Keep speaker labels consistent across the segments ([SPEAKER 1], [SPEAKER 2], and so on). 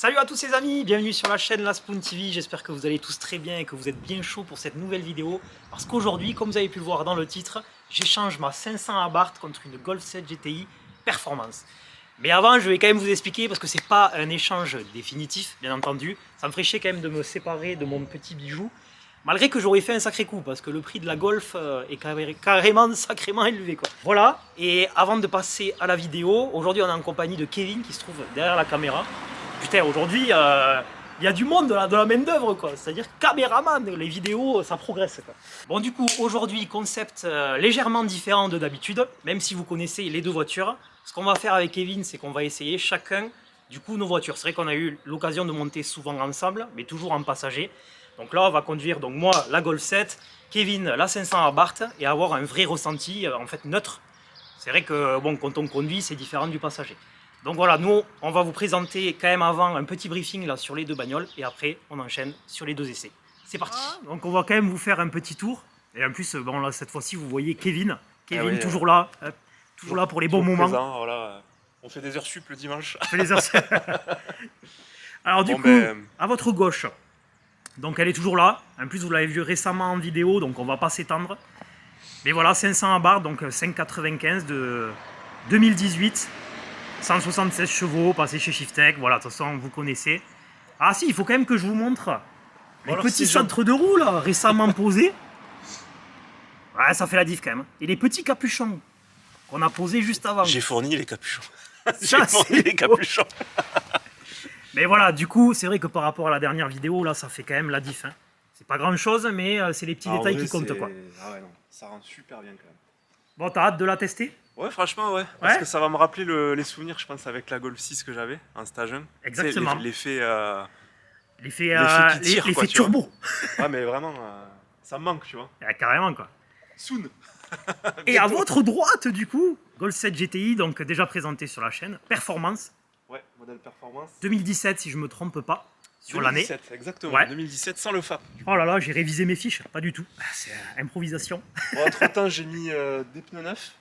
[SPEAKER 1] Salut à tous les amis, bienvenue sur la chaîne La Spoon TV, j'espère que vous allez tous très bien et que vous êtes bien chauds pour cette nouvelle vidéo. Parce qu'aujourd'hui, comme vous avez pu le voir dans le titre, j'échange ma 500 Abarth contre une Golf 7 GTI Performance. Mais avant, je vais quand même vous expliquer, parce que c'est pas un échange définitif, bien entendu. Ça me ferait chier quand même de me séparer de mon petit bijou. Malgré que j'aurais fait un sacré coup, parce que le prix de la Golf est carrément sacrément élevé, quoi. Voilà, et avant de passer à la vidéo, aujourd'hui on est en compagnie de Kevin qui se trouve derrière la caméra. Putain, aujourd'hui, il y a du monde de la main d'œuvre, quoi. C'est-à-dire caméraman, les vidéos, ça progresse, quoi. Bon, du coup, aujourd'hui, concept légèrement différent de d'habitude, même si vous connaissez les deux voitures. Ce qu'on va faire avec Kevin, c'est qu'on va essayer chacun, du coup, nos voitures. C'est vrai qu'on a eu l'occasion de monter souvent ensemble, mais toujours en passager. Donc là, on va conduire, donc moi, la Golf 7, Kevin, la 500 Abarth, et avoir un vrai ressenti, en fait, neutre. C'est vrai que, bon, quand on conduit, c'est différent du passager. Donc voilà, nous, on va vous présenter quand même avant un petit briefing là sur les deux bagnoles et après, on enchaîne sur les deux essais. C'est parti. Donc on va quand même vous faire un petit tour. Et en plus, bon là, cette fois-ci, vous voyez Kevin. Kevin, toujours là. Toujours là pour les bons moments.
[SPEAKER 2] Présent, voilà. On fait des heures sup le dimanche.
[SPEAKER 1] On fait les heures sup. Alors du coup, à votre gauche, donc elle est toujours là. En plus, vous l'avez vu récemment en vidéo, donc on va pas s'étendre. Mais voilà, 500 Abarth, donc 595 de 2018. 176 chevaux, passé chez Shiftech, voilà, de toute façon, vous connaissez. Ah si, il faut quand même que je vous montre les petits centres de roue, là, récemment posés. Ouais, ça fait la diff quand même. Et les petits capuchons qu'on a posés juste avant.
[SPEAKER 2] J'ai fourni les capuchons. J'ai fourni les capuchons.
[SPEAKER 1] Mais voilà, du coup, c'est vrai que par rapport à la dernière vidéo, là, ça fait quand même la diff. Hein. C'est pas grand-chose, mais c'est les petits détails qui comptent, quoi.
[SPEAKER 2] Ah ouais, non, ça rend super bien quand même.
[SPEAKER 1] Bon, t'as hâte de la tester?
[SPEAKER 2] Ouais, franchement, ouais. Parce que ça va me rappeler les souvenirs, je pense, avec la Golf 6 que j'avais en stage 1.
[SPEAKER 1] Exactement.
[SPEAKER 2] L'effet
[SPEAKER 1] turbo.
[SPEAKER 2] Ouais, mais vraiment, ça me manque, tu vois.
[SPEAKER 1] Ah, carrément, quoi.
[SPEAKER 2] Soon.
[SPEAKER 1] Et à votre droite, du coup, Golf 7 GTI, donc déjà présenté sur la chaîne. Performance.
[SPEAKER 2] Ouais, modèle performance.
[SPEAKER 1] 2017, si je me trompe pas, sur l'année.
[SPEAKER 2] 2017, exactement.
[SPEAKER 1] Ouais.
[SPEAKER 2] 2017 sans le FAP.
[SPEAKER 1] Oh là là, j'ai révisé mes fiches. Pas du tout. C'est improvisation.
[SPEAKER 2] Bon, entre-temps, j'ai mis des pneus neufs.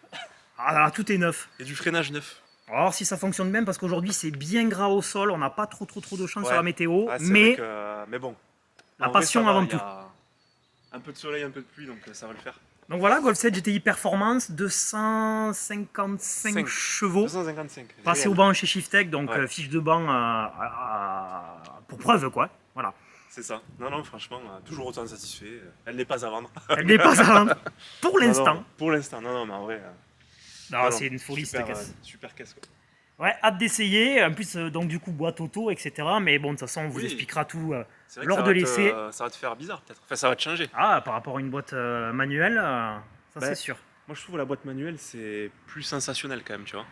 [SPEAKER 1] Ah là, tout est neuf.
[SPEAKER 2] Et du freinage neuf.
[SPEAKER 1] Alors si ça fonctionne bien, parce qu'aujourd'hui c'est bien gras au sol, on n'a pas trop de chance sur la météo,
[SPEAKER 2] ouais,
[SPEAKER 1] mais
[SPEAKER 2] bon.
[SPEAKER 1] La passion avant tout.
[SPEAKER 2] Un peu de soleil, un peu de pluie, donc ça va le faire.
[SPEAKER 1] Donc voilà, Golf 7 GTI Performance, 255 chevaux.
[SPEAKER 2] 255.
[SPEAKER 1] Passé au banc chez Shiftech, donc fiche de banc pour preuve, quoi. Voilà.
[SPEAKER 2] C'est ça. Non, non, franchement, toujours autant satisfait. Elle n'est pas à vendre.
[SPEAKER 1] Elle n'est pas à vendre. Pour l'instant.
[SPEAKER 2] Pour l'instant, non, mais en vrai.
[SPEAKER 1] Non, c'est une folie cette caisse.
[SPEAKER 2] Super caisse, quoi.
[SPEAKER 1] Ouais, hâte d'essayer. En plus, donc du coup, boîte auto, etc. Mais bon, de toute façon, on vous expliquera tout lors de l'essai.
[SPEAKER 2] Ça va te faire bizarre, peut-être. Enfin, ça va te changer.
[SPEAKER 1] Ah, par rapport à une boîte manuelle, ça c'est sûr.
[SPEAKER 2] Moi, je trouve la boîte manuelle, c'est plus sensationnel quand même, tu vois.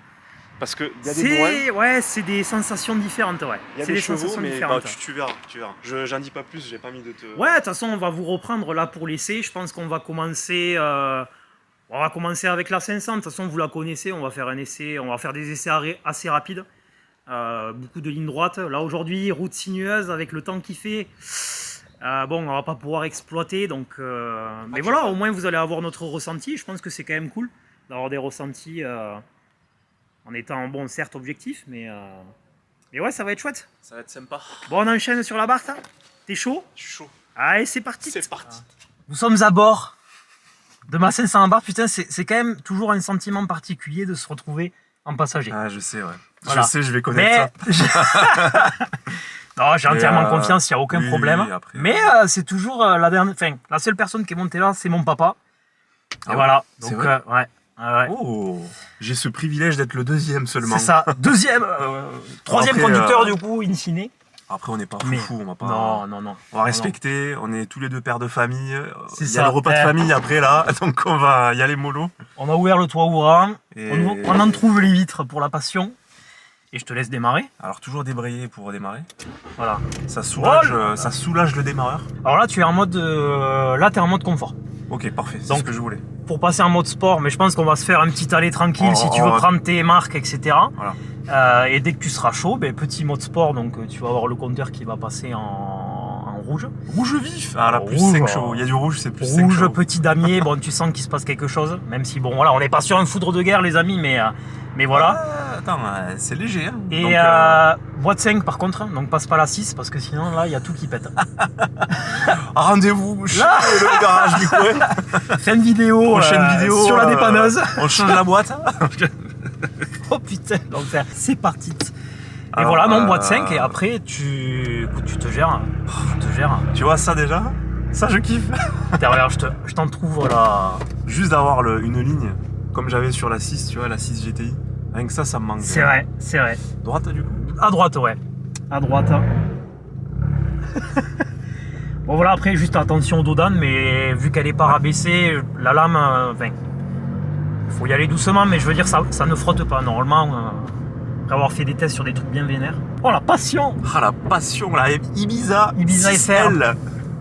[SPEAKER 2] Parce qu'il y a des moins.
[SPEAKER 1] Ouais, c'est des sensations différentes, ouais.
[SPEAKER 2] Il y a des chevaux, mais bah, tu verras, tu verras. J'en dis pas plus, j'ai pas mis de te...
[SPEAKER 1] Ouais, de toute façon, on va vous reprendre là pour l'essai. Je pense qu'on va commencer... avec la 500, de toute façon vous la connaissez, on va faire un essai, on va faire des essais assez rapides, beaucoup de lignes droites. Là aujourd'hui, route sinueuse avec le temps qu'il fait, bon on va pas pouvoir exploiter, donc mais voilà, au moins vous allez avoir notre ressenti. Je pense que c'est quand même cool d'avoir des ressentis en étant, bon certes objectif, mais ouais, ça va être chouette.
[SPEAKER 2] Ça va être sympa.
[SPEAKER 1] Bon, on enchaîne sur la Abarth, t'es chaud?
[SPEAKER 2] Je suis chaud.
[SPEAKER 1] Allez, c'est parti.
[SPEAKER 2] C'est parti.
[SPEAKER 1] Nous sommes à bord de ma 500 Abarth, putain, c'est quand même toujours un sentiment particulier de se retrouver en passager.
[SPEAKER 2] Ah, je sais, ouais.
[SPEAKER 1] Voilà.
[SPEAKER 2] Je sais, je vais connaître
[SPEAKER 1] ça. Non, j'ai entièrement confiance, il n'y a aucun problème.
[SPEAKER 2] Après...
[SPEAKER 1] Mais c'est toujours la seule personne qui est montée là, c'est mon papa. Et voilà. Donc, ouais.
[SPEAKER 2] Oh, j'ai ce privilège d'être le deuxième seulement.
[SPEAKER 1] C'est ça. Troisième conducteur, du coup, in fine.
[SPEAKER 2] Après, on n'est pas fou, on va pas...
[SPEAKER 1] Non.
[SPEAKER 2] On va respecter, on est tous les deux pères de famille. Il y
[SPEAKER 1] a
[SPEAKER 2] le repas de famille après, là, donc on va y aller mollo.
[SPEAKER 1] On a ouvert le toit ouvrant, on en trouve les vitres pour la passion. Et je te laisse démarrer.
[SPEAKER 2] Alors, toujours débrayer pour démarrer.
[SPEAKER 1] Voilà.
[SPEAKER 2] Ça soulage le démarreur.
[SPEAKER 1] Alors là, tu es en mode, t'es en mode confort.
[SPEAKER 2] Ok, parfait, c'est ce que je voulais.
[SPEAKER 1] Pour passer en mode sport, mais je pense qu'on va se faire un petit aller tranquille si tu veux prendre tes marques, etc.
[SPEAKER 2] Voilà.
[SPEAKER 1] Et dès que tu seras chaud, petit mode sport, donc tu vas avoir le compteur qui va passer en rouge.
[SPEAKER 3] Rouge vif. Ah là, plus
[SPEAKER 1] Rouge,
[SPEAKER 3] 5 chevaux. Il y a du rouge, c'est plus 5
[SPEAKER 1] Rouge,
[SPEAKER 3] chevaux.
[SPEAKER 1] petit damier, bon tu sens qu'il se passe quelque chose, même si bon voilà, on n'est pas sur un foudre de guerre les amis, mais voilà.
[SPEAKER 3] Attends, c'est léger. Hein.
[SPEAKER 1] Et
[SPEAKER 3] Donc,
[SPEAKER 1] boîte 5 par contre, donc passe pas la 6 parce que sinon là il y a tout qui pète.
[SPEAKER 3] rendez-vous chez le garage du coin.
[SPEAKER 1] Fin de vidéo,
[SPEAKER 3] Prochaine vidéo
[SPEAKER 1] sur la dépanneuse.
[SPEAKER 3] On change la boîte.
[SPEAKER 1] Oh putain, l'enfer. C'est parti. Et voilà, non, boîte 5 et après tu te gères. Tu te gères.
[SPEAKER 3] Tu vois ça déjà? Ça je kiffe.
[SPEAKER 1] Derrière, je t'en trouve là.
[SPEAKER 3] Juste d'avoir une ligne comme j'avais sur la 6, tu vois, la 6 GTI. Rien que ça me manque.
[SPEAKER 1] C'est vrai, c'est vrai.
[SPEAKER 3] Droite du coup?
[SPEAKER 1] À droite, ouais. À droite. Bon voilà, après juste attention aux dodanes, mais vu qu'elle est pas rabaissée, la lame, enfin, faut y aller doucement, mais je veux dire ça ne frotte pas normalement. Après avoir fait des tests sur des trucs bien vénères. Oh la passion!
[SPEAKER 3] Ah la passion, la Ibiza
[SPEAKER 1] SR.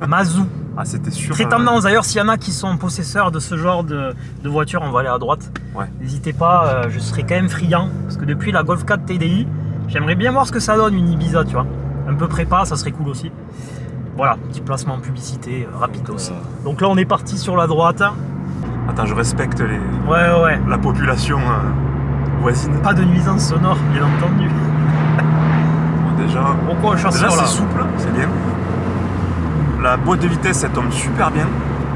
[SPEAKER 1] Mazou.
[SPEAKER 3] Ah c'était sûr.
[SPEAKER 1] Très tendance d'ailleurs, s'il y en a qui sont possesseurs de ce genre de voiture, on va aller à droite.
[SPEAKER 3] Ouais.
[SPEAKER 1] N'hésitez pas, je serais quand même friand, parce que depuis la Golf 4 TDI, j'aimerais bien voir ce que ça donne une Ibiza, tu vois. Un peu prépa, ça serait cool aussi. Voilà, petit placement en publicité, rapidos. Donc là on est parti sur la droite.
[SPEAKER 3] Attends, je respecte
[SPEAKER 1] Ouais.
[SPEAKER 3] la population voisine.
[SPEAKER 1] Pas de nuisance sonore, bien entendu.
[SPEAKER 3] Bon, déjà
[SPEAKER 1] Pourquoi
[SPEAKER 3] c'est souple, c'est bien. La boîte de vitesse, elle tombe super bien.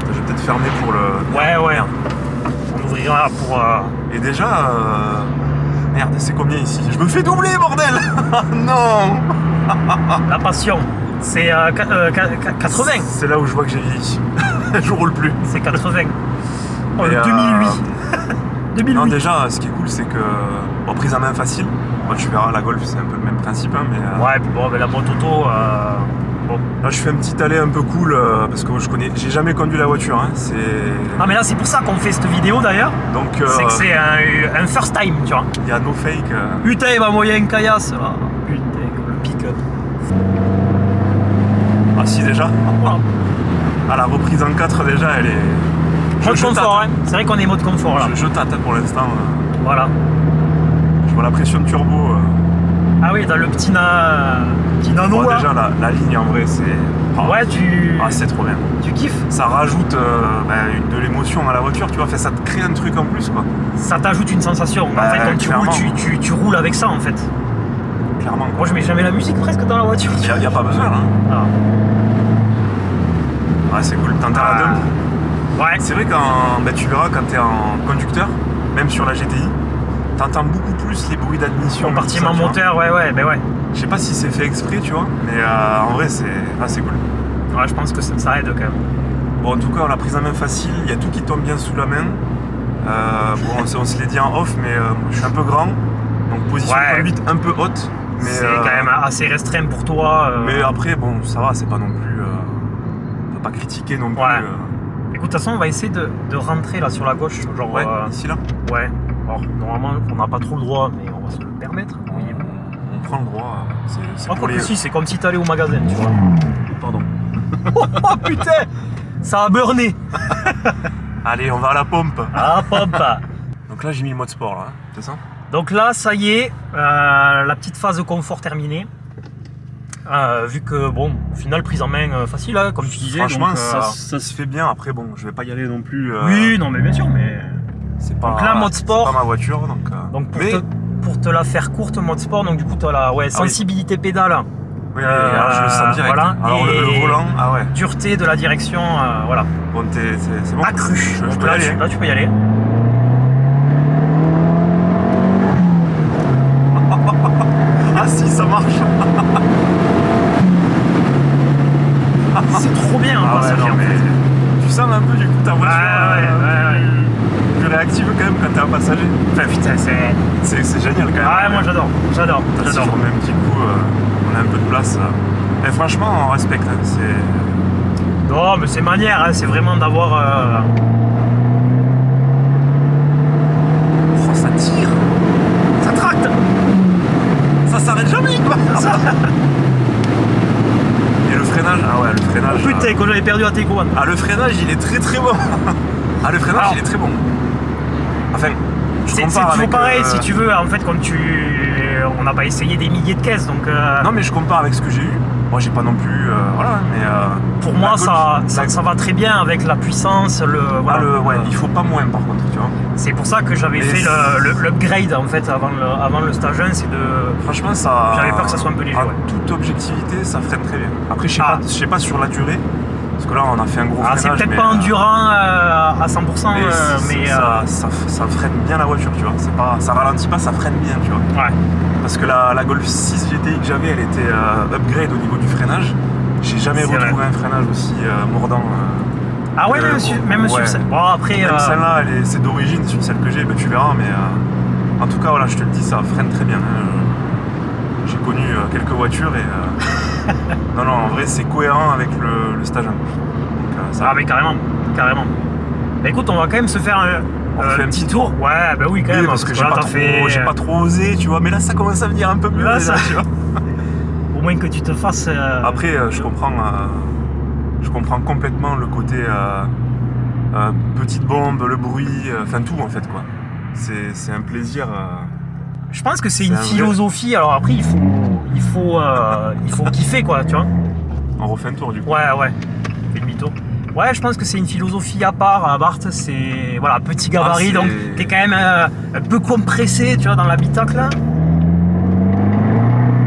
[SPEAKER 3] Je vais peut-être fermer pour le...
[SPEAKER 1] Ouais.
[SPEAKER 3] Merde.
[SPEAKER 1] On ouvrira pour...
[SPEAKER 3] Et déjà... Merde, c'est combien ici? Je me fais doubler, bordel. Non.
[SPEAKER 1] La passion. C'est 80.
[SPEAKER 3] C'est là où je vois que j'ai vieilli. Je roule plus.
[SPEAKER 1] C'est 80. Oh,
[SPEAKER 3] Et,
[SPEAKER 1] 2008. 2008.
[SPEAKER 3] Non, déjà, ce qui est cool, c'est que... Bon, prise en main facile. Bon, tu verras, la Golf, c'est un peu le même principe, hein, mais...
[SPEAKER 1] Ouais, puis bon, la boîte auto... Bon.
[SPEAKER 3] Là, je fais un petit aller un peu cool, parce que j'ai jamais conduit la voiture, hein. C'est...
[SPEAKER 1] Ah, mais là, c'est pour ça qu'on fait cette vidéo, d'ailleurs.
[SPEAKER 3] Donc...
[SPEAKER 1] C'est que c'est un first time, tu vois.
[SPEAKER 3] Il y a no fake.
[SPEAKER 1] Putain, il va moyen une caillasse, là. Putain, le pick-up.
[SPEAKER 3] Ah si, déjà.
[SPEAKER 1] Voilà.
[SPEAKER 3] Ah, la reprise en 4, déjà, elle est...
[SPEAKER 1] Mode
[SPEAKER 3] Je
[SPEAKER 1] confort,
[SPEAKER 3] tâte.
[SPEAKER 1] hein. C'est vrai qu'on est mode confort, là.
[SPEAKER 3] Je tâte pour l'instant.
[SPEAKER 1] Voilà.
[SPEAKER 3] Je vois la pression turbo.
[SPEAKER 1] Ah oui, t'as le petit nano,
[SPEAKER 3] Bon,
[SPEAKER 1] là.
[SPEAKER 3] déjà, la ligne, en vrai, c'est...
[SPEAKER 1] Ouais,
[SPEAKER 3] Ah, c'est trop bien.
[SPEAKER 1] tu kiffes.
[SPEAKER 3] Ça rajoute de l'émotion à la voiture, tu vois. Fait, ça te crée un truc en plus, quoi.
[SPEAKER 1] Ça t'ajoute une sensation. En fait, quand tu roules,
[SPEAKER 3] clairement.
[SPEAKER 1] tu roules avec ça, en fait.
[SPEAKER 3] Clairement.
[SPEAKER 1] Moi, je mets jamais la musique presque dans la voiture.
[SPEAKER 3] Il n'y a pas besoin, hein.
[SPEAKER 1] Ah.
[SPEAKER 3] Ouais, c'est cool. T'entends la dump.
[SPEAKER 1] Ouais.
[SPEAKER 3] C'est vrai quand tu verras quand t'es en conducteur, même sur la GTI, t'entends beaucoup plus les bruits d'admission.
[SPEAKER 1] Compartiment
[SPEAKER 3] tout ça, tu vois.
[SPEAKER 1] moteur, ouais.
[SPEAKER 3] Je sais pas si c'est fait exprès, tu vois, mais en vrai c'est cool.
[SPEAKER 1] Ouais, je pense que ça aide quand même.
[SPEAKER 3] Bon, en tout cas, la prise en main facile, il y a tout qui tombe bien sous la main. Bon, on se l'est dit en off, mais je suis un peu grand, donc position de conduite un peu haute. Mais
[SPEAKER 1] c'est quand même assez restreint pour toi.
[SPEAKER 3] Mais après, bon, ça va, c'est pas non plus. On peut pas critiquer non plus.
[SPEAKER 1] Ouais. Écoute, de toute façon, on va essayer de rentrer là sur la gauche. Genre,
[SPEAKER 3] Ouais, ici là.
[SPEAKER 1] Ouais. Alors, normalement, on n'a pas trop le droit, mais on va se le permettre.
[SPEAKER 3] On prend le droit. C'est
[SPEAKER 1] Ah,
[SPEAKER 3] pour les...
[SPEAKER 1] si, c'est comme si t'allais au magasin, tu vois.
[SPEAKER 3] Pardon.
[SPEAKER 1] Oh putain, ça a burné.
[SPEAKER 3] Allez, on va à la pompe.
[SPEAKER 1] Ah, pompe.
[SPEAKER 3] Donc là, j'ai mis le mode sport, là, c'est ça?
[SPEAKER 1] Donc là, ça y est, la petite phase de confort terminée. Vu que, bon, au final, prise en main facile, hein, comme tu disais.
[SPEAKER 3] Franchement,
[SPEAKER 1] donc,
[SPEAKER 3] ça se fait bien. Après, bon, je vais pas y aller non plus.
[SPEAKER 1] Oui, non, mais bien sûr, mais...
[SPEAKER 3] C'est pas,
[SPEAKER 1] donc là, mode sport.
[SPEAKER 3] C'est pas ma voiture, donc
[SPEAKER 1] pour te la faire courte, mode sport, donc du coup, tu as la sensibilité pédale.
[SPEAKER 3] Oui, alors je le sens direct.
[SPEAKER 1] Voilà.
[SPEAKER 3] Alors le volant, ah ouais.
[SPEAKER 1] Dureté de la direction, voilà.
[SPEAKER 3] Bon, c'est bon.
[SPEAKER 1] Accru.
[SPEAKER 3] Je peux y
[SPEAKER 1] là,
[SPEAKER 3] aller.
[SPEAKER 1] Là, tu peux y aller.
[SPEAKER 3] Ah si, ça marche.
[SPEAKER 1] C'est trop bien,
[SPEAKER 3] Ah
[SPEAKER 1] ça
[SPEAKER 3] ouais, non,
[SPEAKER 1] fait, en
[SPEAKER 3] mais
[SPEAKER 1] fait.
[SPEAKER 3] tu sens un peu du coup ta voiture plus réactive quand même quand t'es un passager.
[SPEAKER 1] Enfin, putain,
[SPEAKER 3] C'est génial quand même.
[SPEAKER 1] Ah ouais, moi j'adore.
[SPEAKER 3] Sur le même petit coup, on a un peu de place. Et franchement, on respecte.
[SPEAKER 1] Non, mais c'est manière, hein, c'est vraiment d'avoir...
[SPEAKER 3] Oh, ça tire.
[SPEAKER 1] Ça tracte.
[SPEAKER 3] Ça s'arrête jamais quoi. Et le freinage, ah ouais, le freinage.
[SPEAKER 1] Oh putain, quand j'avais perdu à Teco.
[SPEAKER 3] Ah, le freinage, il est très très bon. Ah, le freinage, il est très bon. Enfin,
[SPEAKER 1] c'est toujours pareil, si tu veux, en fait, quand on n'a pas essayé des milliers de caisses, donc...
[SPEAKER 3] Non, mais je compare avec ce que j'ai eu. Moi j'ai pas non plus, voilà, mais
[SPEAKER 1] Pour moi,
[SPEAKER 3] Golf,
[SPEAKER 1] ça va très bien avec la puissance, voilà.
[SPEAKER 3] ouais, il faut pas moins par contre, tu vois.
[SPEAKER 1] C'est pour ça que j'avais
[SPEAKER 3] Mais
[SPEAKER 1] fait l'upgrade en fait avant le stage 1, c'est de...
[SPEAKER 3] Franchement, ça.
[SPEAKER 1] J'avais peur que ça soit un peu léger,
[SPEAKER 3] En
[SPEAKER 1] ouais.
[SPEAKER 3] toute objectivité, ça freine très bien. Après, je sais
[SPEAKER 1] Ah.
[SPEAKER 3] pas sur la durée, parce que là, on a fait un gros
[SPEAKER 1] Ah,
[SPEAKER 3] freinage.
[SPEAKER 1] c'est peut-être
[SPEAKER 3] mais,
[SPEAKER 1] pas endurant à 100%, mais
[SPEAKER 3] ça freine bien la voiture, tu vois. Ça ralentit pas, ça freine bien, tu vois.
[SPEAKER 1] ouais.
[SPEAKER 3] Parce que la Golf 6 GTI que j'avais, elle était upgrade au niveau du freinage. J'ai jamais
[SPEAKER 1] C'est
[SPEAKER 3] retrouvé
[SPEAKER 1] vrai.
[SPEAKER 3] un freinage aussi mordant.
[SPEAKER 1] Ah ouais, même sur
[SPEAKER 3] ouais.
[SPEAKER 1] celle. Bon, après.
[SPEAKER 3] Même celle-là, c'est d'origine, sur celle que j'ai, tu verras, mais en tout cas, voilà, je te le dis, ça freine très bien. Hein. J'ai connu quelques voitures et. non, en vrai, c'est cohérent avec le stage 1. Donc, ça,
[SPEAKER 1] Ah, mais carrément. Bah écoute, on va quand même se faire
[SPEAKER 3] on fait un petit tour.
[SPEAKER 1] Ouais, bah oui, quand
[SPEAKER 3] Oui,
[SPEAKER 1] même.
[SPEAKER 3] parce que
[SPEAKER 1] là,
[SPEAKER 3] j'ai pas trop osé, tu vois, mais là, ça commence à venir un peu mieux.
[SPEAKER 1] Là,
[SPEAKER 3] déjà,
[SPEAKER 1] ça-
[SPEAKER 3] tu vois.
[SPEAKER 1] Au moins que tu te fasses.
[SPEAKER 3] Après, je comprends complètement le côté petite bombe, le bruit, enfin tout en fait quoi. C'est un plaisir.
[SPEAKER 1] Je pense que c'est
[SPEAKER 3] C'est
[SPEAKER 1] une
[SPEAKER 3] un vrai-
[SPEAKER 1] philosophie. Alors après, il faut kiffer, quoi, tu vois.
[SPEAKER 3] On refait un tour du coup.
[SPEAKER 1] Ouais. Fais demi-tour. Ouais, je pense que c'est une philosophie à part à Barthes. C'est voilà, petit gabarit,
[SPEAKER 3] c'est-
[SPEAKER 1] donc t'es quand même un peu compressé, tu vois, dans l'habitacle là.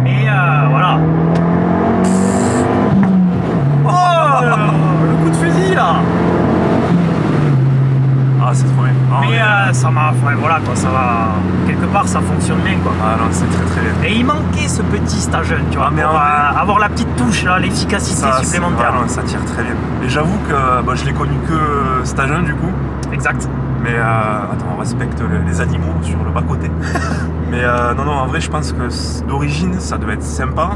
[SPEAKER 1] Et voilà. Oh, le coup de fusil là.
[SPEAKER 3] Ah, c'est trop bien. Ah,
[SPEAKER 1] Mais
[SPEAKER 3] ouais.
[SPEAKER 1] ça m'a, ouais, voilà quoi, ça va. Quelque part, ça fonctionne bien quoi.
[SPEAKER 3] Ah non, c'est très bien.
[SPEAKER 1] Et il manquait ce petit stage jeune, tu vois,
[SPEAKER 3] Ah, mais
[SPEAKER 1] pour
[SPEAKER 3] en vrai-
[SPEAKER 1] avoir la petite touche là, l'efficacité
[SPEAKER 3] Ça,
[SPEAKER 1] supplémentaire.
[SPEAKER 3] non, ça tire très bien. Et j'avoue que je l'ai connu que stage 1 du coup.
[SPEAKER 1] Exact.
[SPEAKER 3] Mais attends, on respecte les animaux sur le bas-côté. Mais non, en vrai, je pense que d'origine, ça devait être sympa.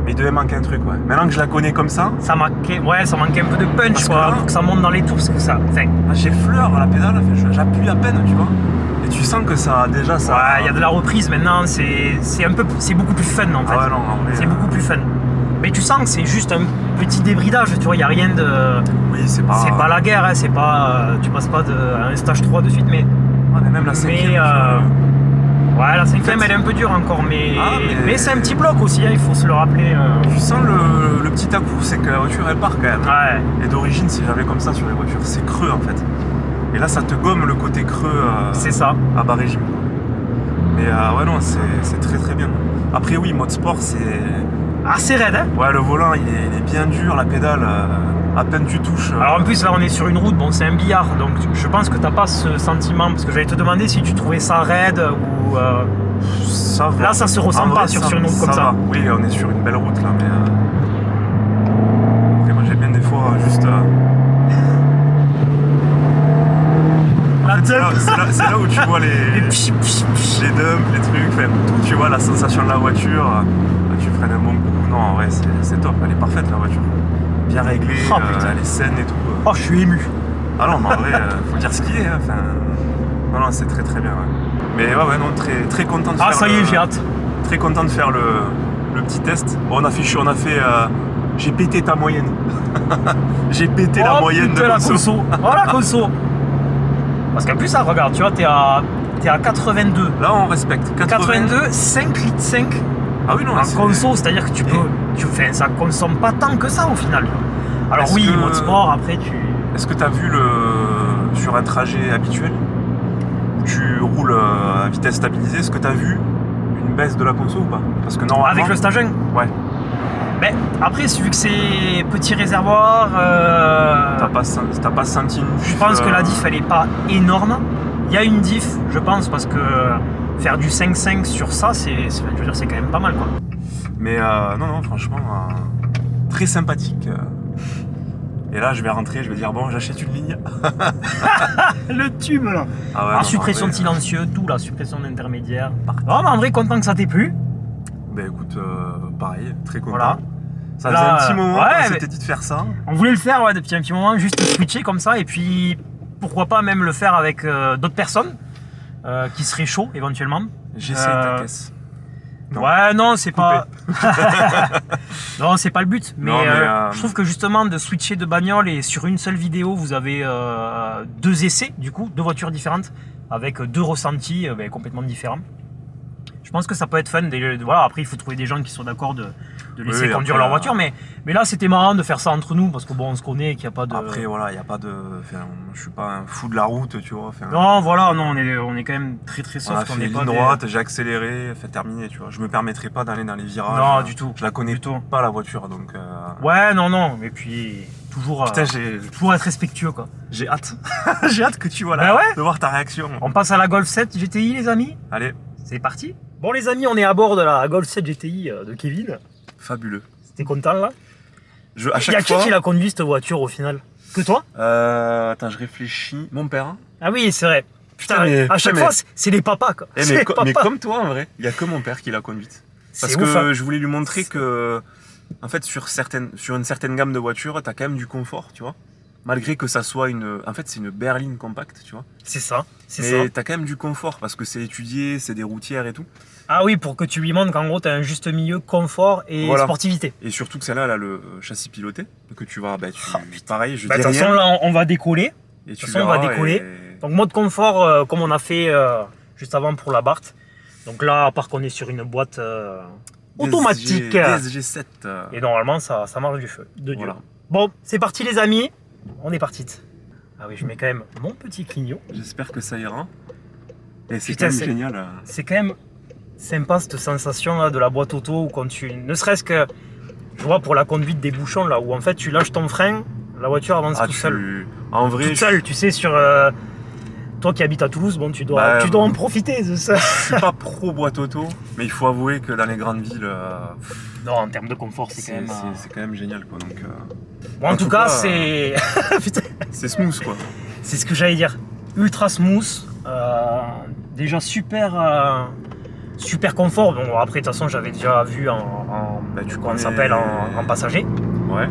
[SPEAKER 3] Mais il devait manquer un truc, ouais. Maintenant que je la connais comme ça,
[SPEAKER 1] Ça manquait un peu de punch
[SPEAKER 3] Parce que
[SPEAKER 1] quoi,
[SPEAKER 3] là-
[SPEAKER 1] pour que ça monte dans les tours, parce que ça. Enfin,
[SPEAKER 3] j'effleure la pédale, enfin, j'appuie à peine, tu vois. Et tu sens que ça, déjà, ça.
[SPEAKER 1] ouais, il y a de la reprise maintenant, c'est beaucoup plus fun en fait.
[SPEAKER 3] Ah ouais, non, en vrai.
[SPEAKER 1] C'est beaucoup plus fun. Mais tu sens que c'est juste un petit débridage, tu vois, il n'y a rien de.
[SPEAKER 3] Oui, c'est pas.
[SPEAKER 1] C'est pas la guerre, hein, c'est pas. Tu passes pas à un stage 3 de suite, mais.
[SPEAKER 3] Ouais, mais même la cinquième.
[SPEAKER 1] Ouais, la 5ème
[SPEAKER 3] En fait,
[SPEAKER 1] elle est un peu dure encore, mais.
[SPEAKER 3] Ah, mais-
[SPEAKER 1] c'est un petit bloc aussi, hein, il faut se le rappeler.
[SPEAKER 3] Tu sens le petit à-coup, c'est que la voiture elle part quand même.
[SPEAKER 1] Ouais.
[SPEAKER 3] Et d'origine, c'est jamais comme ça sur les voitures, c'est creux en fait. Et là, ça te gomme le côté creux
[SPEAKER 1] C'est ça.
[SPEAKER 3] à bas régime. Mais ouais, non, c'est très bien. Après, oui, mode sport, c'est.
[SPEAKER 1] Assez raide, hein.
[SPEAKER 3] Ouais, le volant il est bien dur, la pédale, à peine tu touches.
[SPEAKER 1] Alors en plus là on est sur une route, bon c'est un billard, donc je pense que t'as pas ce sentiment, parce que j'allais te demander si tu trouvais ça raide ou...
[SPEAKER 3] Ça va.
[SPEAKER 1] Là, ça se ressent
[SPEAKER 3] En
[SPEAKER 1] pas
[SPEAKER 3] vrai,
[SPEAKER 1] sur une route comme ça.
[SPEAKER 3] va. Oui, on est sur une belle route là, mais. Après, moi j'ai bien des fois juste.
[SPEAKER 1] La
[SPEAKER 3] En fait,
[SPEAKER 1] dump.
[SPEAKER 3] c'est là où tu vois
[SPEAKER 1] Et pch, pch, pch.
[SPEAKER 3] les dumps, les trucs, enfin, tout, tu vois la sensation de la voiture, tu freines un bon coup, non en vrai c'est top, elle est parfaite la voiture. Bien réglée,
[SPEAKER 1] Oh, putain.
[SPEAKER 3] elle est saine et tout.
[SPEAKER 1] Oh je suis ému.
[SPEAKER 3] Ah non mais en vrai, faut dire ce qu'il est, hein, enfin. Non, c'est très bien, ouais. Mais ouais, non, très content de faire.
[SPEAKER 1] Ah ça y est, j'ai hâte.
[SPEAKER 3] Très content de faire le petit test. Bon, on a fait. J'ai pété ta moyenne. J'ai pété la moyenne
[SPEAKER 1] putain,
[SPEAKER 3] de
[SPEAKER 1] la
[SPEAKER 3] conso.
[SPEAKER 1] conso. Oh la conso. Parce qu'en plus ça, regarde, tu vois, t'es à 82.
[SPEAKER 3] Là, on respecte.
[SPEAKER 1] 82, 5 litres 5
[SPEAKER 3] Ah oui, non,
[SPEAKER 1] en
[SPEAKER 3] c'est-
[SPEAKER 1] conso, c'est-à-dire que ça consomme pas tant que ça au final. Alors
[SPEAKER 3] Est-ce
[SPEAKER 1] oui,
[SPEAKER 3] que-
[SPEAKER 1] mode sport, après
[SPEAKER 3] Est-ce que tu as vu sur un trajet habituel où tu roules à vitesse stabilisée, est-ce que tu as vu une baisse de la conso ou pas? Parce que normalement.
[SPEAKER 1] avec le stage 1.
[SPEAKER 3] Ouais.
[SPEAKER 1] Mais après, vu que c'est petit réservoir,
[SPEAKER 3] T'as pas senti une
[SPEAKER 1] je
[SPEAKER 3] diff,
[SPEAKER 1] pense que la diff elle est pas énorme. Il y a une diff, je pense, parce que faire du 5-5 sur ça, je veux dire, c'est quand même pas mal quoi.
[SPEAKER 3] Mais non, franchement, très sympathique. Et là, je vais rentrer, je vais dire, bon, j'achète une ligne.
[SPEAKER 1] Le tube là.
[SPEAKER 3] Ah ouais,
[SPEAKER 1] Alors,
[SPEAKER 3] non,
[SPEAKER 1] suppression
[SPEAKER 3] en
[SPEAKER 1] de
[SPEAKER 3] vrai,
[SPEAKER 1] silencieux, tout la suppression d'intermédiaire. Non, mais en vrai, content que ça t'ait plu.
[SPEAKER 3] Ben écoute, pareil, très content.
[SPEAKER 1] Voilà.
[SPEAKER 3] Ça
[SPEAKER 1] Là,
[SPEAKER 3] faisait un petit moment
[SPEAKER 1] ouais,
[SPEAKER 3] qu'on
[SPEAKER 1] mais-
[SPEAKER 3] s'était dit de faire ça.
[SPEAKER 1] On voulait le faire depuis un petit moment, juste switcher comme ça, et puis pourquoi pas même le faire avec d'autres personnes qui seraient chauds éventuellement.
[SPEAKER 3] J'essaie ta caisse. Non.
[SPEAKER 1] Ouais, non, c'est pas. Non, c'est pas le but. Mais,
[SPEAKER 3] Non, mais,
[SPEAKER 1] je trouve que justement de switcher de bagnole et sur une seule vidéo, vous avez deux essais, du coup, deux voitures différentes avec deux ressentis complètement différents. Je pense que ça peut être fun. Voilà, après, il faut trouver des gens qui sont d'accord de laisser
[SPEAKER 3] Oui,
[SPEAKER 1] conduire
[SPEAKER 3] après,
[SPEAKER 1] leur voiture. Mais là, c'était marrant de faire ça entre nous parce que bon, on se connaît et qu'il n'y a pas de.
[SPEAKER 3] Après, voilà, il n'y a pas de. Enfin, je suis pas un fou de la route, tu vois. Enfin,
[SPEAKER 1] Non, voilà, non, on est quand même très très
[SPEAKER 3] on a
[SPEAKER 1] soft.
[SPEAKER 3] fait
[SPEAKER 1] On est
[SPEAKER 3] ligne
[SPEAKER 1] pas
[SPEAKER 3] droite, j'ai accéléré, fait terminé, tu vois. Je me permettrai pas d'aller dans les virages.
[SPEAKER 1] Non, du tout.
[SPEAKER 3] Je la connais
[SPEAKER 1] Du tout.
[SPEAKER 3] pas, la voiture, donc.
[SPEAKER 1] Ouais, non. Et puis, toujours,
[SPEAKER 3] Putain,
[SPEAKER 1] toujours être respectueux, quoi.
[SPEAKER 3] j'ai hâte. J'ai hâte que tu vois
[SPEAKER 1] Bah ouais.
[SPEAKER 3] de voir ta réaction.
[SPEAKER 1] On passe à la Golf 7 GTI, les amis.
[SPEAKER 3] Allez,
[SPEAKER 1] C'est parti. Bon, les amis, on est à bord de la Golf 7 GTI de Kevin.
[SPEAKER 3] fabuleux.
[SPEAKER 1] T'es content, là?
[SPEAKER 3] À
[SPEAKER 1] Il y a
[SPEAKER 3] chaque
[SPEAKER 1] qui
[SPEAKER 3] fois.
[SPEAKER 1] l'a conduit, cette voiture, au final? Que toi?
[SPEAKER 3] Attends, je réfléchis. Mon père.
[SPEAKER 1] Ah oui, c'est vrai. Putain,
[SPEAKER 3] mais-
[SPEAKER 1] à chaque
[SPEAKER 3] putain,
[SPEAKER 1] fois, c'est les papas, quoi.
[SPEAKER 3] Eh,
[SPEAKER 1] C'est
[SPEAKER 3] mais,
[SPEAKER 1] les
[SPEAKER 3] mais
[SPEAKER 1] papas.
[SPEAKER 3] comme toi, en vrai, il y a que mon père qui l'a conduite. Parce
[SPEAKER 1] C'est
[SPEAKER 3] que
[SPEAKER 1] ouf, hein.
[SPEAKER 3] je voulais lui montrer que, en fait, sur une certaine gamme de voitures, t'as quand même du confort, tu vois. Malgré que ça soit en fait, c'est une berline compacte, tu vois.
[SPEAKER 1] C'est ça, c'est
[SPEAKER 3] Mais
[SPEAKER 1] ça.
[SPEAKER 3] t'as quand même du confort parce que c'est étudié, c'est des routières et tout.
[SPEAKER 1] Ah oui, pour que tu lui montres qu'en gros, t'as un juste milieu confort et
[SPEAKER 3] Voilà.
[SPEAKER 1] sportivité.
[SPEAKER 3] Et surtout que celle-là, elle a le châssis piloté. Que tu vas,
[SPEAKER 1] Ah,
[SPEAKER 3] pareil, je
[SPEAKER 1] Bah,
[SPEAKER 3] dis
[SPEAKER 1] de toute façon,
[SPEAKER 3] rien.
[SPEAKER 1] là, on va décoller.
[SPEAKER 3] Et tu
[SPEAKER 1] toute façon, on va
[SPEAKER 3] verras,
[SPEAKER 1] décoller.
[SPEAKER 3] et-
[SPEAKER 1] Donc, mode confort, comme on a fait juste avant pour la Barthes. Donc là, à part qu'on est sur une boîte automatique.
[SPEAKER 3] DSG7.
[SPEAKER 1] Et normalement, ça marche du feu. De Dieu.
[SPEAKER 3] Voilà.
[SPEAKER 1] Bon, c'est parti, les amis. On est parti. Ah oui, je mets quand même mon petit clignot.
[SPEAKER 3] J'espère que ça ira. Et c'est
[SPEAKER 1] Putain,
[SPEAKER 3] quand même
[SPEAKER 1] c'est-
[SPEAKER 3] génial.
[SPEAKER 1] C'est quand même sympa cette sensation là de la boîte auto où quand tu. Ne serait-ce que. Je vois pour la conduite des bouchons là où en fait tu lâches ton frein, la voiture avance
[SPEAKER 3] Ah,
[SPEAKER 1] tout seul.
[SPEAKER 3] En vrai,
[SPEAKER 1] Toute seule, tu sais, sur. Toi qui habites à Toulouse, bon, tu dois
[SPEAKER 3] Bah,
[SPEAKER 1] en profiter de ça.
[SPEAKER 3] je suis pas pro boîte auto, mais il faut avouer que dans les grandes villes,
[SPEAKER 1] Non, en termes de confort, c'est quand même.
[SPEAKER 3] c'est quand même génial, quoi. Donc,
[SPEAKER 1] Bon, en tout cas, c'est. Putain,
[SPEAKER 3] c'est smooth, quoi.
[SPEAKER 1] c'est ce que j'allais dire. Ultra smooth. Déjà super confort. Bon, après, de toute façon, j'avais déjà vu
[SPEAKER 3] Bah, tu
[SPEAKER 1] comment
[SPEAKER 3] connais-
[SPEAKER 1] ça s'appelle en passager.
[SPEAKER 3] Ouais.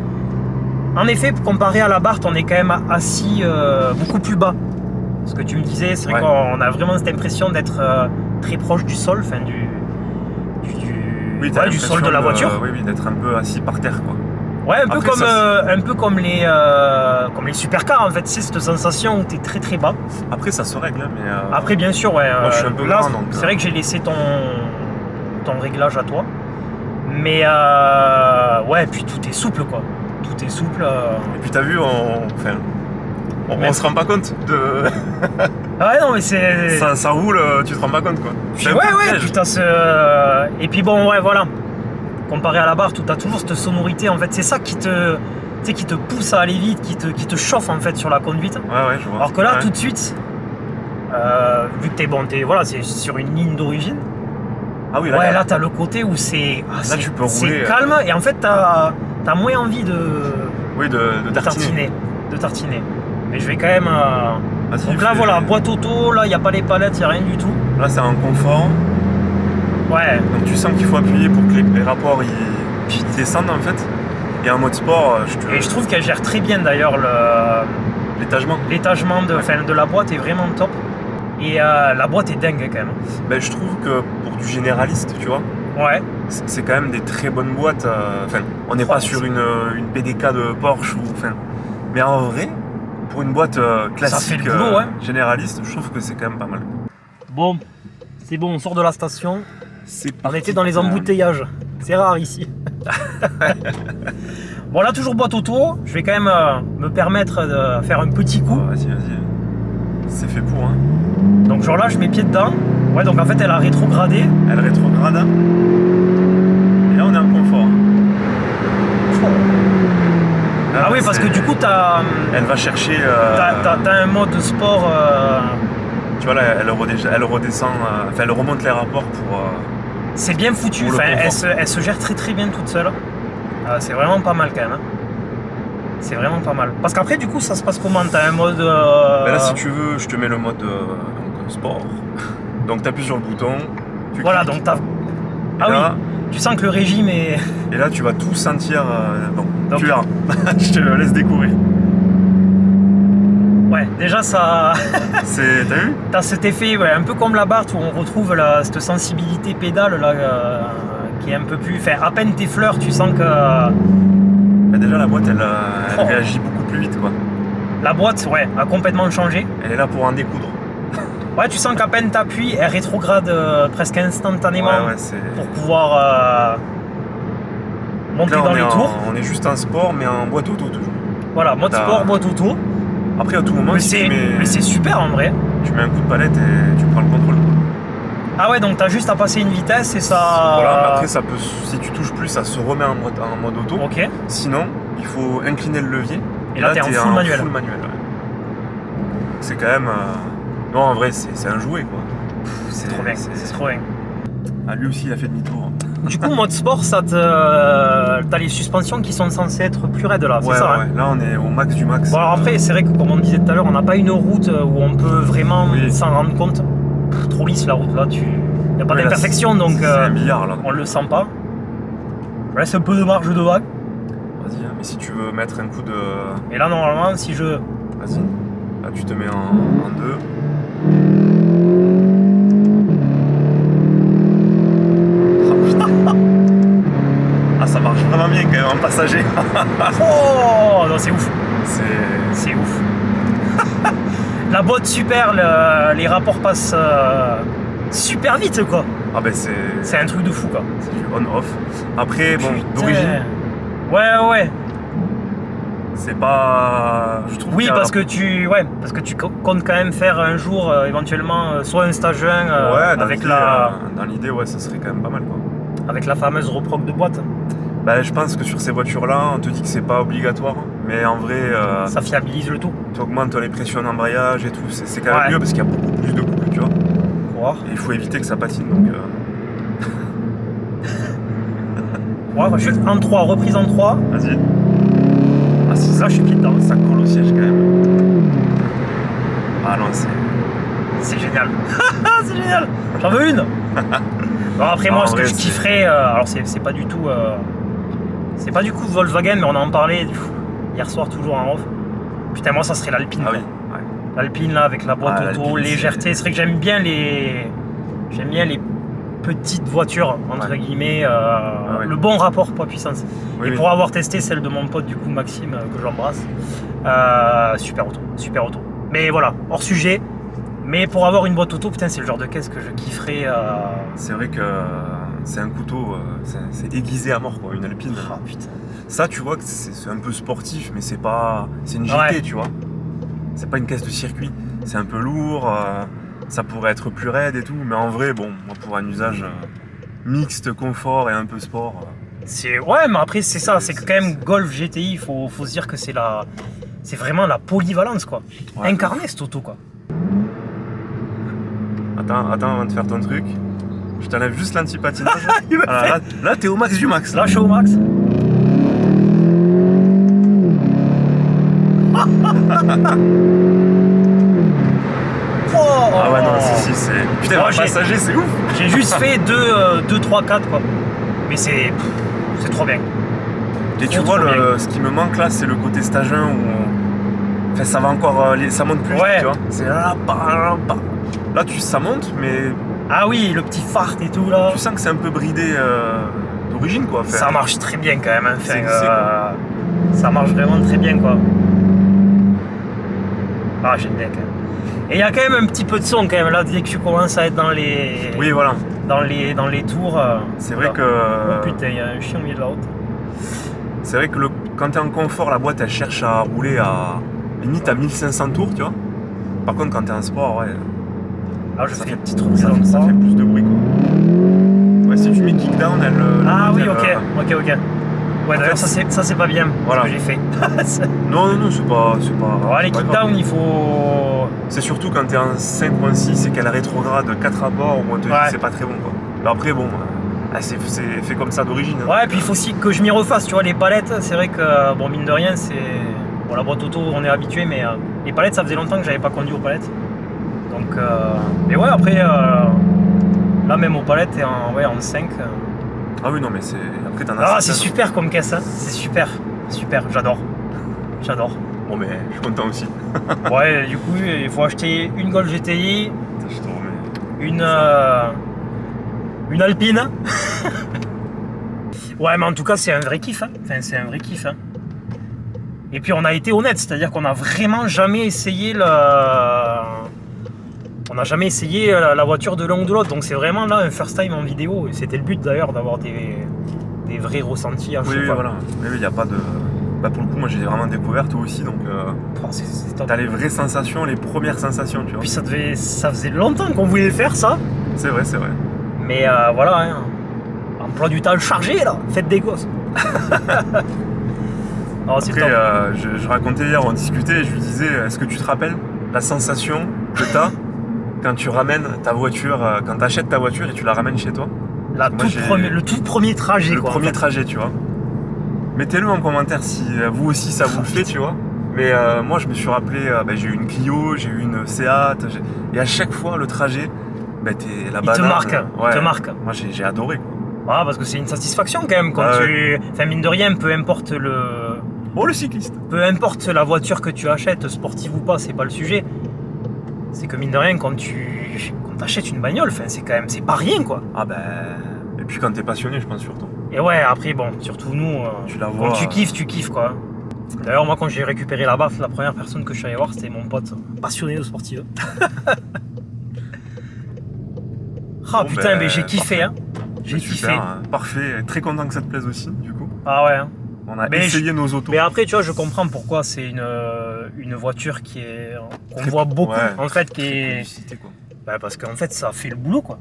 [SPEAKER 1] En effet, comparé à la Barthes, on est quand même assis beaucoup plus bas. Ce que tu me disais, c'est vrai
[SPEAKER 3] Ouais.
[SPEAKER 1] qu'on a vraiment cette impression d'être très proche du sol, enfin
[SPEAKER 3] Oui, t'as
[SPEAKER 1] ouais, du sol de la
[SPEAKER 3] l'impression
[SPEAKER 1] voiture.
[SPEAKER 3] Oui, d'être un peu assis par terre, quoi.
[SPEAKER 1] Ouais, un peu
[SPEAKER 3] Après,
[SPEAKER 1] comme les supercars en fait, c'est cette sensation où tu es très très bas.
[SPEAKER 3] Après, ça se règle, hein, mais.
[SPEAKER 1] Après, bien sûr, ouais.
[SPEAKER 3] Moi, je suis un peu
[SPEAKER 1] là,
[SPEAKER 3] grand, donc,
[SPEAKER 1] c'est vrai que j'ai laissé ton réglage à toi. Mais ouais, puis tout est souple quoi. Tout est souple.
[SPEAKER 3] Et puis, t'as vu, on
[SPEAKER 1] Même-
[SPEAKER 3] se rend pas compte de.
[SPEAKER 1] Ah ouais, non, mais c'est.
[SPEAKER 3] ça roule, tu te rends pas compte, quoi.
[SPEAKER 1] Puis
[SPEAKER 3] C'est un
[SPEAKER 1] ouais,
[SPEAKER 3] peu le
[SPEAKER 1] ouais,
[SPEAKER 3] piège.
[SPEAKER 1] putain, et puis bon, ouais, voilà. Comparé à la Barthes où t'as toujours cette sonorité, en fait, c'est ça qui te, tu sais, qui te pousse à aller vite, qui te chauffe en fait sur la conduite.
[SPEAKER 3] Ouais, je vois.
[SPEAKER 1] Alors que là,
[SPEAKER 3] Ouais.
[SPEAKER 1] tout de suite, vu que voilà, c'est sur une ligne d'origine.
[SPEAKER 3] Ah oui,
[SPEAKER 1] Ouais, là, t'as le côté où c'est,
[SPEAKER 3] tu peux
[SPEAKER 1] c'est
[SPEAKER 3] rouler,
[SPEAKER 1] calme et en fait, t'as moins envie de
[SPEAKER 3] Oui, de tartiner.
[SPEAKER 1] tartiner. Mais je vais quand même.
[SPEAKER 3] Vas-y,
[SPEAKER 1] Donc là,
[SPEAKER 3] fais-
[SPEAKER 1] voilà, boîte auto, là, il n'y a pas les palettes, il n'y a rien du tout.
[SPEAKER 3] Là, c'est un confort.
[SPEAKER 1] Ouais,
[SPEAKER 3] Donc, tu sens qu'il faut appuyer pour que les rapports ils descendent, en fait. Et en mode sport,
[SPEAKER 1] et je trouve qu'elle gère très bien d'ailleurs
[SPEAKER 3] l'étagement.
[SPEAKER 1] l'étagement de la boîte est vraiment top. Et la boîte est dingue quand même.
[SPEAKER 3] Ben, je trouve que pour du généraliste, tu vois,
[SPEAKER 1] Ouais,
[SPEAKER 3] c'est quand même des très bonnes boîtes. Enfin, on n'est
[SPEAKER 1] Oh,
[SPEAKER 3] pas sur une PDK de Porsche ou. Enfin, mais en vrai, pour une boîte classique,
[SPEAKER 1] le boulot, ouais.
[SPEAKER 3] généraliste, je trouve que c'est quand même pas mal.
[SPEAKER 1] bon, c'est bon, on sort de la station.
[SPEAKER 3] C'est
[SPEAKER 1] On était dans les embouteillages. C'est rare ici. Bon, là, toujours boîte auto. Je vais quand même me permettre de faire un petit coup.
[SPEAKER 3] Vas-y. C'est fait pour, hein.
[SPEAKER 1] Donc, genre là, je mets pied dedans. Ouais, donc en fait, elle a rétrogradé.
[SPEAKER 3] Elle rétrograde. Et là, on est en confort. Là,
[SPEAKER 1] Ah oui, parce que du coup, t'as
[SPEAKER 3] Elle va chercher.
[SPEAKER 1] un mode sport.
[SPEAKER 3] Tu vois, là, elle redescend. Enfin, elle remonte les rapports pour.
[SPEAKER 1] C'est bien foutu.
[SPEAKER 3] Pour le
[SPEAKER 1] Enfin,
[SPEAKER 3] confort.
[SPEAKER 1] elle se gère très très bien toute seule. C'est vraiment pas mal quand même. Hein. C'est vraiment pas mal. Parce qu'après, du coup, ça se passe comment? T'as un mode.
[SPEAKER 3] Ben là, si tu veux, je te mets le mode donc, sport. Donc, t'appuies sur le bouton. Tu
[SPEAKER 1] Voilà,
[SPEAKER 3] cliques,
[SPEAKER 1] donc t'as.
[SPEAKER 3] et
[SPEAKER 1] Ah
[SPEAKER 3] là,
[SPEAKER 1] oui, tu sens que le régime est.
[SPEAKER 3] Et là, tu vas tout sentir. Bon,
[SPEAKER 1] Donc-
[SPEAKER 3] tu verras. Je te laisse découvrir.
[SPEAKER 1] Ouais, déjà ça.
[SPEAKER 3] T'as vu?
[SPEAKER 1] T'as cet effet, ouais, un peu comme la Barthes où on retrouve cette sensibilité pédale là, qui est un peu plus. Enfin, à peine t'effleures, tu sens que.
[SPEAKER 3] Ben, déjà, la boîte, elle
[SPEAKER 1] Oh.
[SPEAKER 3] réagit beaucoup plus vite, quoi.
[SPEAKER 1] La boîte, ouais, a complètement changé.
[SPEAKER 3] Elle est là pour en découdre.
[SPEAKER 1] Ouais, tu sens qu'à peine t'appuies, elle rétrograde presque instantanément
[SPEAKER 3] Ouais, c'est...
[SPEAKER 1] pour pouvoir monter
[SPEAKER 3] Là,
[SPEAKER 1] dans les tours.
[SPEAKER 3] on est juste en sport, mais en boîte auto toujours.
[SPEAKER 1] Voilà, mode sport, boîte auto.
[SPEAKER 3] Après, à tout moment,
[SPEAKER 1] Mais
[SPEAKER 3] si
[SPEAKER 1] c'est super en vrai.
[SPEAKER 3] tu mets un coup de palette et tu prends le contrôle.
[SPEAKER 1] Ah ouais, donc t'as juste à passer une vitesse et ça...
[SPEAKER 3] Voilà, mais après, ça peut, si tu touches plus, ça se remet en mode auto.
[SPEAKER 1] Ok.
[SPEAKER 3] Sinon, il faut incliner le levier.
[SPEAKER 1] Et là, t'es en full manuel.
[SPEAKER 3] Ouais. C'est quand même... Non, en vrai, c'est un jouet, quoi.
[SPEAKER 1] C'est trop bien, c'est trop bien.
[SPEAKER 3] Ah, lui aussi, il a fait demi-tour.
[SPEAKER 1] Du coup, mode sport, t'as les suspensions qui sont censées être plus raides là, c'est ça
[SPEAKER 3] Ouais.
[SPEAKER 1] hein.
[SPEAKER 3] Là, on est au max du max.
[SPEAKER 1] Bon, alors après, c'est vrai que comme on disait tout à l'heure, on n'a pas une route où on peut vraiment s'en rendre compte. Trop lisse la route là, il n'y a pas d'imperfection donc
[SPEAKER 3] c'est un billard là.
[SPEAKER 1] on le sent pas. Reste un peu de marge de vague.
[SPEAKER 3] Vas-y, mais si tu veux mettre un coup de...
[SPEAKER 1] Et là, normalement, si je...
[SPEAKER 3] Vas-y. Là, tu te mets en deux. Ah, ça marche vraiment bien quand même en passager.
[SPEAKER 1] Oh non, c'est ouf.
[SPEAKER 3] C'est
[SPEAKER 1] ouf. La botte super, les rapports passent super vite quoi.
[SPEAKER 3] Ah ben
[SPEAKER 1] c'est un truc de fou quoi.
[SPEAKER 3] C'est du on-off. Après, bon,
[SPEAKER 1] Putain.
[SPEAKER 3] d'origine,
[SPEAKER 1] Ouais.
[SPEAKER 3] c'est pas... Je trouve
[SPEAKER 1] Oui, parce que tu comptes quand même faire un jour éventuellement soit un stage 1
[SPEAKER 3] ouais,
[SPEAKER 1] avec
[SPEAKER 3] dans l'idée, ouais, ça serait quand même pas mal quoi.
[SPEAKER 1] Avec la fameuse reproc de boîte.
[SPEAKER 3] Bah, je pense que sur ces voitures-là, on te dit que c'est pas obligatoire, mais en vrai,
[SPEAKER 1] Ça fiabilise le tout.
[SPEAKER 3] tu augmentes les pressions d'embrayage et tout, c'est quand même mieux parce qu'il y a beaucoup plus de couple, tu vois. Et il faut éviter que ça patine, donc...
[SPEAKER 1] Ouais, je suis en 3, reprise en 3.
[SPEAKER 3] Vas-y. Ah si,
[SPEAKER 1] Là, je suis pied dedans.
[SPEAKER 3] ça colle au siège quand même. Ah non,
[SPEAKER 1] C'est génial. C'est génial. J'en veux une. Bon, après, moi, ce que je kifferais, alors c'est pas du tout... c'est pas du coup Volkswagen, mais on en parlait hier soir toujours en off. Putain, moi, ça serait l'Alpine.
[SPEAKER 3] Ah oui, ouais.
[SPEAKER 1] L'Alpine, là, avec la boîte auto, légèreté. C'est vrai que j'aime bien les petites voitures, entre guillemets, le bon rapport poids-puissance. Et pour avoir testé celle de mon pote, du coup, Maxime, que j'embrasse, super auto. Mais voilà, hors sujet. Mais pour avoir une boîte auto, putain, c'est le genre de caisse que je kifferais.
[SPEAKER 3] C'est vrai que c'est un couteau, c'est aiguisé à mort, quoi, une Alpine.
[SPEAKER 1] Ah, putain.
[SPEAKER 3] Ça, tu vois que c'est un peu sportif, mais c'est pas... C'est une GT, tu vois. C'est pas une caisse de circuit. C'est un peu lourd, ça pourrait être plus raide et tout, mais en vrai, bon, moi, pour un usage mixte, confort et un peu sport...
[SPEAKER 1] Ouais, mais après, c'est ça, c'est que quand même, Golf GTI, il faut se dire que c'est vraiment la polyvalence, quoi.
[SPEAKER 3] Ouais.
[SPEAKER 1] Incarné, cette auto, quoi.
[SPEAKER 3] Attends, avant de faire ton truc, je t'enlève juste l'anti-patinage. Là, t'es au max du max.
[SPEAKER 1] Là, je suis au max.
[SPEAKER 3] Ah ouais, non, si, c'est... Putain, le passager, c'est ouf.
[SPEAKER 1] J'ai juste fait 2, 3, 4, quoi. Mais c'est trop bien.
[SPEAKER 3] Et tu vois, ce qui me manque là, c'est le côté stage 1 où... Enfin, ça va encore... ça monte plus vite, tu vois. C'est là, là, ça monte, mais...
[SPEAKER 1] Ah oui, le petit fart et tout, là.
[SPEAKER 3] Tu sens que c'est un peu bridé d'origine, quoi. Enfin,
[SPEAKER 1] ça marche très bien, quand même. Hein.
[SPEAKER 3] C'est
[SPEAKER 1] ça marche vraiment très bien, quoi. Ah, j'aime bien, quand même. Et il y a quand même un petit peu de son, quand même, là, dès que tu commences à être dans les...
[SPEAKER 3] Oui, voilà.
[SPEAKER 1] Dans les tours.
[SPEAKER 3] C'est vrai que...
[SPEAKER 1] Oh putain, il y a un chien au milieu de la route.
[SPEAKER 3] C'est vrai que quand t'es en confort, la boîte, elle cherche à rouler à... Limite à 1500 tours, tu vois. Par contre, quand t'es en sport, ouais...
[SPEAKER 1] Ah, ça fait une petite
[SPEAKER 3] ça fait plus de bruit, quoi. Ouais, si tu mets kickdown, elle...
[SPEAKER 1] Ah oui, ok. Ouais, d'ailleurs, ça c'est pas bien,
[SPEAKER 3] voilà.
[SPEAKER 1] Ce que j'ai fait.
[SPEAKER 3] Non, c'est pas...
[SPEAKER 1] Ouais, les kickdown, il faut...
[SPEAKER 3] C'est surtout quand t'es en 5 ou en 6 et qu'elle rétrograde 4 rapports, au moins te dit que c'est pas très bon, quoi. Mais après, bon... c'est fait comme ça d'origine. Hein.
[SPEAKER 1] Ouais, et puis il faut aussi que je m'y refasse, tu vois, les palettes, c'est vrai que, bon, mine de rien, c'est... Bon, la boîte auto, on est habitué, mais les palettes, ça faisait longtemps que j'avais pas conduit aux palettes. Donc, mais ouais, après, là, même aux palettes, t'es en 5.
[SPEAKER 3] Ah oui, non, mais c'est... Après, t'en as...
[SPEAKER 1] Ah, c'est super comme caisse, hein. C'est super, j'adore.
[SPEAKER 3] Bon, mais je suis content aussi.
[SPEAKER 1] Ouais, du coup, il faut acheter une Golf GTI,
[SPEAKER 3] Je te remets.
[SPEAKER 1] une Alpine. Ouais, mais en tout cas, c'est un vrai kiff. Hein. Enfin, c'est un vrai kiff. Hein. Et puis, on a été honnête, c'est-à-dire qu'on n'a vraiment jamais essayé on n'a jamais essayé la voiture de l'un ou de l'autre, donc c'est vraiment là un first time en vidéo, et c'était le but d'ailleurs d'avoir des vrais ressentis à chaud.
[SPEAKER 3] Oui, voilà. Mais il n'y a pas de... Bah pour le coup, moi j'ai vraiment découvert, toi aussi, donc
[SPEAKER 1] C'est top.
[SPEAKER 3] t'as les vraies sensations, les premières sensations, tu vois.
[SPEAKER 1] Puis ça faisait longtemps qu'on voulait le faire ça,
[SPEAKER 3] C'est vrai, c'est vrai.
[SPEAKER 1] mais voilà, hein, emploi du temps chargé là, faites des gosses. Oh, c'est
[SPEAKER 3] Après,
[SPEAKER 1] top.
[SPEAKER 3] je racontais hier, on discutait, et je lui disais, est-ce que tu te rappelles la sensation que t'as quand tu ramènes ta voiture, quand t'achètes ta voiture et tu la ramènes chez toi?
[SPEAKER 1] Le tout premier trajet,
[SPEAKER 3] Le
[SPEAKER 1] quoi.
[SPEAKER 3] premier
[SPEAKER 1] en fait.
[SPEAKER 3] trajet, tu vois. Mettez-le en commentaire si vous aussi ça vous le fait, tu vois. Mais moi je me suis rappelé, j'ai eu une Clio, j'ai eu une Seat, et à chaque fois le trajet, t'es la
[SPEAKER 1] Il te
[SPEAKER 3] banane.
[SPEAKER 1] marque,
[SPEAKER 3] Ouais.
[SPEAKER 1] il te marque.
[SPEAKER 3] Moi j'ai adoré, quoi.
[SPEAKER 1] Ah, parce que c'est une satisfaction quand même quand
[SPEAKER 3] Ah
[SPEAKER 1] Enfin, mine de rien, peu importe
[SPEAKER 3] Oh le cycliste.
[SPEAKER 1] la voiture que tu achètes, sportive ou pas, c'est pas le sujet. C'est que mine de rien, quand t'achètes une bagnole, enfin, c'est pas rien, quoi.
[SPEAKER 3] Ah et puis quand t'es passionné, je pense surtout.
[SPEAKER 1] Et ouais, après, bon, surtout nous,
[SPEAKER 3] Tu la
[SPEAKER 1] quand
[SPEAKER 3] vois.
[SPEAKER 1] tu kiffes, quoi. D'ailleurs, moi, quand j'ai récupéré la baffe, la première personne que je suis allé voir, c'était mon pote passionné de sportive. Ah
[SPEAKER 3] Bon,
[SPEAKER 1] putain, mais j'ai kiffé, hein. J'ai
[SPEAKER 3] Super,
[SPEAKER 1] kiffé.
[SPEAKER 3] hein. Parfait, très content que ça te plaise aussi, du coup.
[SPEAKER 1] Ah ouais, hein.
[SPEAKER 3] On a
[SPEAKER 1] Mais
[SPEAKER 3] essayé nos autos.
[SPEAKER 1] Mais après, tu vois, je comprends pourquoi c'est une voiture qu'on
[SPEAKER 3] Très-
[SPEAKER 1] voit beaucoup,
[SPEAKER 3] ouais,
[SPEAKER 1] en fait,
[SPEAKER 3] très publicité, quoi.
[SPEAKER 1] Bah, parce qu'en fait, ça fait le boulot, quoi.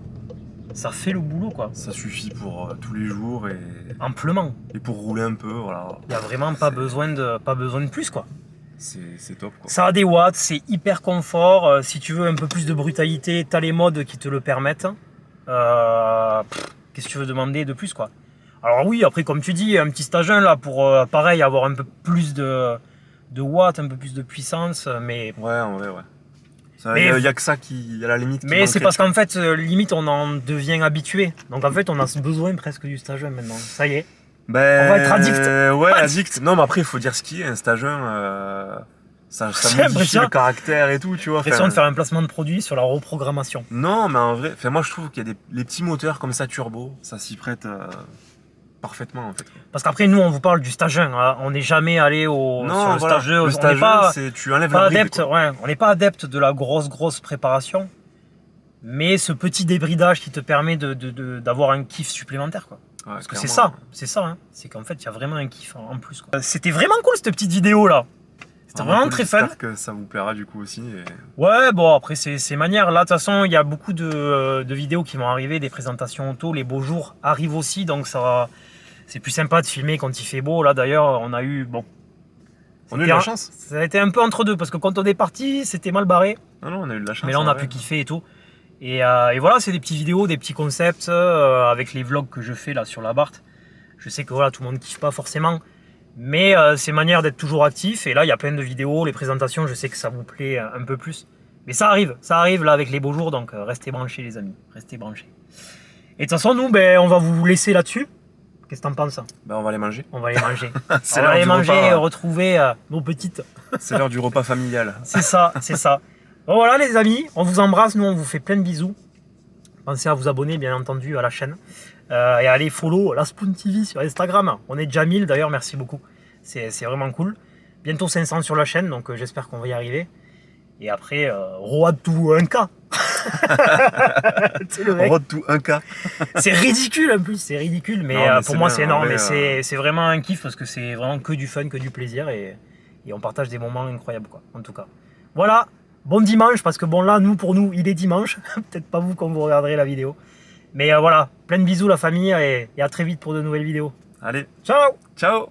[SPEAKER 1] Ça fait le boulot, quoi.
[SPEAKER 3] Ça suffit pour tous les jours
[SPEAKER 1] Amplement.
[SPEAKER 3] et pour rouler un peu, voilà.
[SPEAKER 1] Il n'y a vraiment pas besoin de plus, quoi.
[SPEAKER 3] C'est top, quoi.
[SPEAKER 1] Ça a des watts, c'est hyper confort. Si tu veux un peu plus de brutalité, t'as les modes qui te le permettent. Qu'est-ce que tu veux demander de plus, quoi. Alors oui, après, comme tu dis, un petit stage 1 là pour, pareil, avoir un peu plus de watts, un peu plus de puissance, mais...
[SPEAKER 3] Ouais, en vrai, ouais.
[SPEAKER 1] Mais-
[SPEAKER 3] Il n'y a que ça qui, à la limite, qui
[SPEAKER 1] Mais c'est
[SPEAKER 3] manquerait,
[SPEAKER 1] parce
[SPEAKER 3] tu vois.
[SPEAKER 1] qu'en fait, limite, on en devient habitué. Donc en fait, on a besoin presque du stage 1 maintenant. Ça y est. On va être addict.
[SPEAKER 3] Ouais, addict. Non, mais après, il faut dire ce qui est. Un stage 1, ça
[SPEAKER 1] J'ai
[SPEAKER 3] modifie
[SPEAKER 1] l'impression-
[SPEAKER 3] le caractère et tout, tu vois.
[SPEAKER 1] L'impression
[SPEAKER 3] Enfin,
[SPEAKER 1] de faire un placement de produit sur la reprogrammation.
[SPEAKER 3] Non, mais en vrai, moi je trouve qu'il y a les petits moteurs comme ça turbo, ça s'y prête parfaitement en fait.
[SPEAKER 1] Parce qu'après, nous, on vous parle du stage 1. Hein. On n'est jamais allé sur le
[SPEAKER 3] voilà,
[SPEAKER 1] stage 2.
[SPEAKER 3] le
[SPEAKER 1] On
[SPEAKER 3] stage
[SPEAKER 1] n'est pas,
[SPEAKER 3] 1, c'est tu enlèves
[SPEAKER 1] pas
[SPEAKER 3] la brique,
[SPEAKER 1] adepte,
[SPEAKER 3] quoi.
[SPEAKER 1] ouais, on n'est pas adepte de la grosse préparation. Mais ce petit débridage qui te permet d'avoir un kiff supplémentaire, quoi.
[SPEAKER 3] Ouais,
[SPEAKER 1] Parce que
[SPEAKER 3] clairement.
[SPEAKER 1] c'est ça, hein. C'est qu'en fait, il y a vraiment un kiff en plus, quoi. C'était vraiment cool cette petite vidéo là. C'était
[SPEAKER 3] Ah,
[SPEAKER 1] vraiment
[SPEAKER 3] cool,
[SPEAKER 1] très fun.
[SPEAKER 3] J'espère que ça vous plaira du coup aussi.
[SPEAKER 1] Ouais, bon, après, c'est manière. Là, de toute façon, il y a beaucoup de vidéos qui vont arriver, des présentations auto. Les beaux jours arrivent aussi, donc c'est plus sympa de filmer quand il fait beau. Là, d'ailleurs, on a eu. Bon.
[SPEAKER 3] On a eu de la chance.
[SPEAKER 1] Ça a été un peu entre deux, parce que quand on est parti, c'était mal barré.
[SPEAKER 3] Non, on a eu de la chance.
[SPEAKER 1] Mais là, on a
[SPEAKER 3] ouais.
[SPEAKER 1] pu kiffer et tout. Et voilà, c'est des petites vidéos, des petits concepts avec les vlogs que je fais là sur la Barthe. Je sais que voilà, tout le monde kiffe pas forcément. Mais c'est manière d'être toujours actif. Et là, il y a plein de vidéos, les présentations, je sais que ça vous plaît un peu plus. Mais ça arrive là avec les beaux jours. Donc restez branchés, les amis. Restez branchés. Et de toute façon, nous, on va vous laisser là-dessus. Qu'est-ce que t'en penses?
[SPEAKER 3] On va les manger.
[SPEAKER 1] On va les manger.
[SPEAKER 3] C'est
[SPEAKER 1] On va
[SPEAKER 3] l'heure
[SPEAKER 1] les
[SPEAKER 3] du
[SPEAKER 1] manger et
[SPEAKER 3] repas.
[SPEAKER 1] retrouver nos petites.
[SPEAKER 3] C'est l'heure du repas familial.
[SPEAKER 1] C'est ça, c'est ça. Bon voilà les amis, on vous embrasse, nous on vous fait plein de bisous. Pensez à vous abonner bien entendu à la chaîne. Et à aller follow la Spoon TV sur Instagram. On est déjà 1000 d'ailleurs, merci beaucoup. C'est vraiment cool. Bientôt 500 sur la chaîne, donc j'espère qu'on va y arriver. Et après, road to 1K. C'est le mec.
[SPEAKER 3] Road to 1K.
[SPEAKER 1] C'est ridicule en plus, c'est ridicule. Mais,
[SPEAKER 3] Non, mais
[SPEAKER 1] pour
[SPEAKER 3] c'est
[SPEAKER 1] moi
[SPEAKER 3] bien,
[SPEAKER 1] c'est
[SPEAKER 3] en
[SPEAKER 1] énorme.
[SPEAKER 3] vrai,
[SPEAKER 1] Mais c'est vraiment un kiff parce que c'est vraiment que du fun, que du plaisir. Et on partage des moments incroyables quoi, en tout cas. Voilà, bon dimanche parce que bon là, pour nous, il est dimanche. Peut-être pas vous quand vous regarderez la vidéo. Mais voilà, plein de bisous la famille et à très vite pour de nouvelles vidéos.
[SPEAKER 3] Allez,
[SPEAKER 1] Ciao!
[SPEAKER 3] ciao.